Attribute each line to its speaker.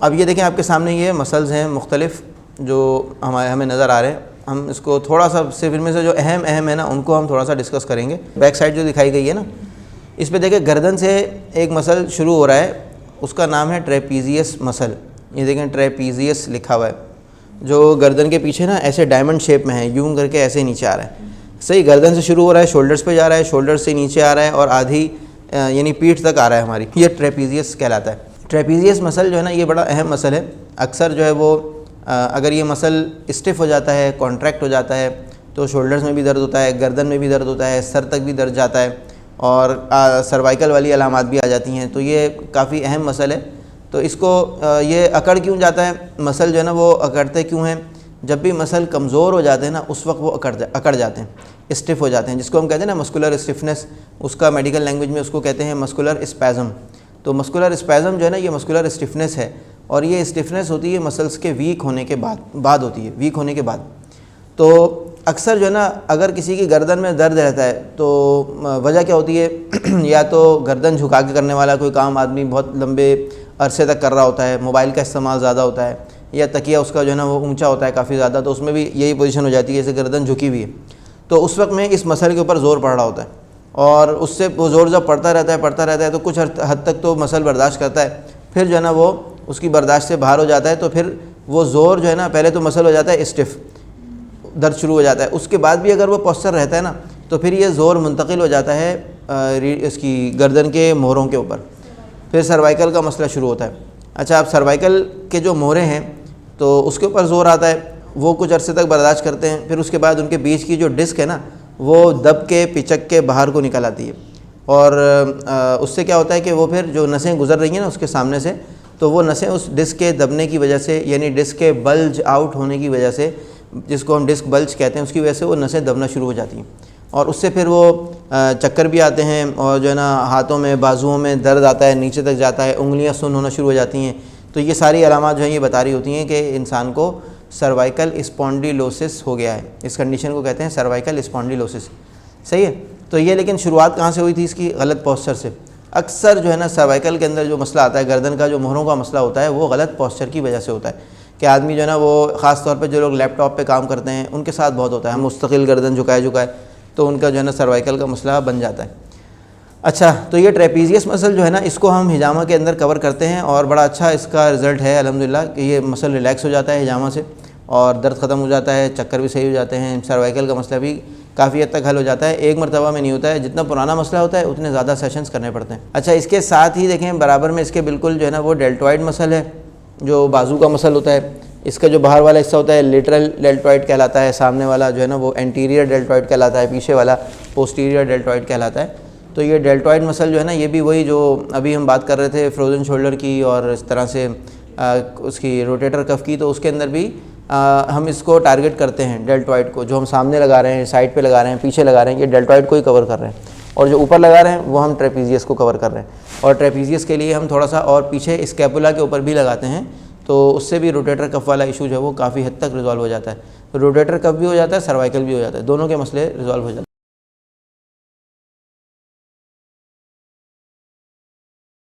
Speaker 1: अब ये देखें आपके सामने ये मसल्स हैं मुख्तलिफ़ जो हमें नज़र आ रहे हैं। हम इसको थोड़ा सा सिर्फ इनमें से जो अहम है ना उनको हम थोड़ा सा डिस्कस करेंगे। बैक साइड जो दिखाई गई है ना, इस पे देखिए गर्दन से एक मसल शुरू हो रहा है, उसका नाम है ट्रेपीजियस मसल। ये देखें ट्रेपीजियस लिखा हुआ है, जो गर्दन के पीछे ना ऐसे डायमंड शेप में है, यूं करके ऐसे नीचे आ रहा है। सही गर्दन से शुरू हो रहा है, शोल्डर्स पे जा रहा है, शोल्डर्स से नीचे आ रहा है और आधी यानी पीठ तक आ रहा है हमारी, ये ट्रेपीजियस कहलाता है। ट्रेपीजियस मसल जो है ना ये बड़ा अहम मसल है। अक्सर जो है वो अगर ये मसल स्टिफ हो जाता है, कॉन्ट्रैक्ट हो जाता है, तो शोल्डर्स में भी दर्द होता है, गर्दन में भी दर्द होता है, सर तक भी दर्द जाता है और सर्वाइकल वाली अलामात भी आ जाती हैं। तो ये काफ़ी अहम मसल है। तो इसको ये अकड़ क्यों जाता है मसल जो है ना, वो अकड़ते क्यों हैं? जब भी मसल कमज़ोर हो जाते हैं ना उस वक्त वो अकड़ जाते हैं, स्टिफ हो जाते हैं, जिसको हम कहते हैं ना मस्कुलर स्टिफनेस। उसका मेडिकल लैंग्वेज में उसको कहते हैं मस्कुलर स्पैज़म। तो मस्कुलर स्पैज़म जो है ना ये मस्कुलर स्टिफनेस है, और ये स्टिफनेस होती है मसल्स के वीक होने के बाद होती है, वीक होने के बाद। तो अक्सर जो है ना अगर किसी की गर्दन में दर्द रहता है तो वजह क्या होती है? या तो गर्दन झुका के करने वाला कोई काम आदमी बहुत लंबे अरसे तक कर रहा होता है, मोबाइल का इस्तेमाल ज़्यादा होता है, या तकिया उसका जो है ना वो ऊंचा होता है काफ़ी ज़्यादा, तो उसमें भी यही पोजीशन हो जाती है, जैसे गर्दन झुकी हुई है। तो उस वक्त में इस मसल के ऊपर ज़ोर पड़ रहा होता है, और उससे वो ज़ोर जब पड़ता रहता है तो कुछ हद तक तो मसल बर्दाश्त करता है, फिर जो है ना वो उसकी बर्दाश्त से बाहर हो जाता है। तो फिर वो ज़ोर जो है ना, पहले तो मसल हो जाता है स्टिफ, दर्द शुरू हो जाता है, उसके बाद भी अगर वो पोस्चर रहता है ना तो फिर ये ज़ोर मुंतकिल हो जाता है इसकी गर्दन के मोहरों के ऊपर, फिर सर्वाइकल का मसला शुरू होता है। अच्छा, अब सर्वाइकल के जो मोहरे हैं तो उसके ऊपर ज़ोर आता है, वो कुछ अरसे तक बर्दाश्त करते हैं, फिर उसके बाद उनके बीच की जो डिस्क है ना वो दब के पिचक के बाहर को निकल आती है, और उससे क्या होता है कि वो फिर जो नसें गुजर रही हैं ना उसके सामने से, तो वो नसें उस डिस्क के दबने की वजह से, यानी डिस्क के बल्ज आउट होने की वजह से, जिसको हम डिस्क बल्ज कहते हैं, उसकी वजह से वो नसें दबना शुरू हो जाती हैं, और उससे फिर वो चक्कर भी आते हैं, और जो है ना हाथों में बाजुओं में दर्द आता है, नीचे तक जाता है, उंगलियां सुन्न होना शुरू हो जाती हैं। तो ये सारी अलामात जो हैं ये बता रही होती हैं कि इंसान को सर्वाइकल स्पॉन्डिलोसिस हो गया है। इस कंडीशन को कहते हैं सर्वाइकल स्पॉन्डिलोसिस। सही है। तो ये लेकिन शुरुआत कहाँ से हुई थी इसकी? गलत पोस्चर से। अक्सर जो है ना सर्वाइकल के अंदर जो मसला आता है, गर्दन का जो मोहरों का मसला होता है, वो गलत पोस्चर की वजह से होता है कि आदमी जो है ना वो ख़ास तौर पे जो लोग लैपटॉप पे काम करते हैं उनके साथ बहुत होता है, हम मुस्तकिल गर्दन झुकाए तो उनका जो है ना सर्वाइकल का मसला बन जाता है। अच्छा, तो ये ट्रेपीजियस मसल जो है ना इसको हम हिजामा के अंदर कवर करते हैं, और बड़ा अच्छा इसका रिज़ल्ट है अल्हम्दुलिल्लाह कि ये मसल रिलैक्स हो जाता है हिजामा से, और दर्द ख़त्म हो जाता है, चक्कर भी सही हो जाते हैं, सर्वाइकल का मसला भी काफ़ी हद तक हल हो जाता है। एक मरतबा में नहीं होता है, जितना पुराना मसला होता है उतने ज़्यादा सेशंस करने पड़ते हैं। अच्छा, इसके साथ ही देखें बराबर में इसके बिल्कुल जो है ना वो डेल्टॉइड मसल है, जो बाजू का मसल होता है। इसका जो बाहर वाला हिस्सा होता है लेटरल डेल्टॉइड कहलाता है, सामने वाला जो है ना वो एंटीरियर डेल्टॉइड कहलाता है, पीछे वाला पोस्टीरियर डेल्टॉइड कहलाता है। तो ये डेल्टॉइड मसल जो है ना ये भी वही जो अभी हम बात कर रहे थे फ्रोजन शोल्डर की और इस तरह से उसकी रोटेटर कफ की, तो उसके अंदर भी हम इसको टारगेट करते हैं डेल्टॉइड को, जो हम सामने लगा रहे हैं, साइड पे लगा रहे हैं, पीछे लगा रहे हैं, ये डेल्टॉइड को ही कवर कर रहे हैं, और जो ऊपर लगा रहे हैं वो हम ट्रेपीजियस को कवर कर रहे हैं। और ट्रेपीजियस के लिए हम थोड़ा सा और पीछे स्कैपुला के ऊपर भी लगाते हैं, तो उससे भी रोटेटर कफ वाला इशू जो है वो काफ़ी हद तक रिजॉल्व हो जाता है। रोटेटर कफ भी हो जाता है, सर्वाइकल भी हो जाता है, दोनों के मसले रिजॉल्व हो जाते हैं।